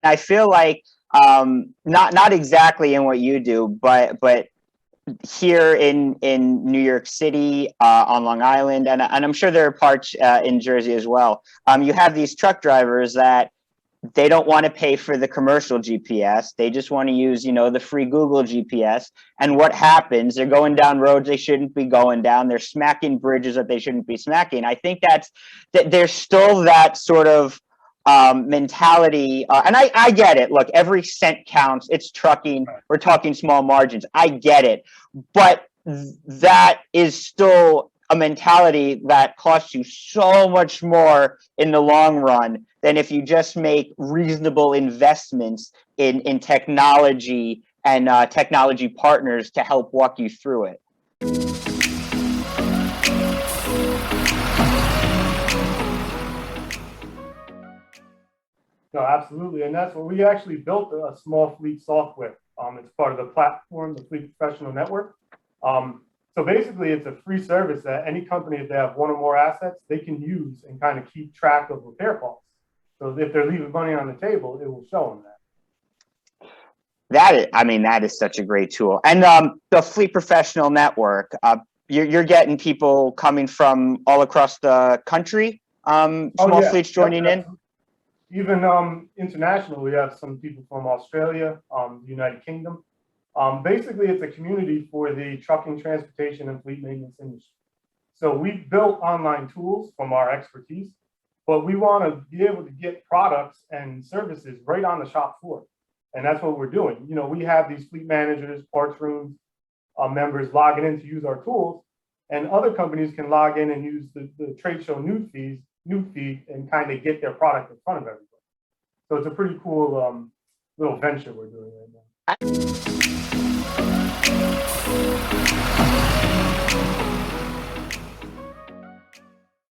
I feel like not exactly in what you do, but here in New York City, on Long Island, and I'm sure there are parts in Jersey as well. You have these truck drivers that they don't want to pay for the commercial GPS. They just want to use, the free Google GPS. And what happens? They're going down roads they shouldn't be going down. They're smacking bridges that they shouldn't be smacking. I think that there's still that sort of mentality. And I get it. Look, every cent counts. It's trucking. We're talking small margins. I get it. But that is still a mentality that costs you so much more in the long run than if you just make reasonable investments in technology and technology partners to help walk you through it. No, absolutely. And that's what we actually built a small fleet software. It's part of the platform, the Fleet Professional Network. So basically, it's a free service that any company, if they have one or more assets, they can use and kind of keep track of repair costs. So if they're leaving money on the table, it will show them that. That is such a great tool. And the Fleet Professional Network, you're getting people coming from all across the country, small fleets joining in. Even international, we have some people from Australia, the United Kingdom. Basically, it's a community for the trucking, transportation, and fleet maintenance industry. So we've built online tools from our expertise, but we want to be able to get products and services right on the shop floor. And that's what we're doing. We have these fleet managers, parts rooms, members logging in to use our tools, and other companies can log in and use the trade show news feed and kind of get their product in front of everybody. So it's a pretty cool little venture we're doing right now.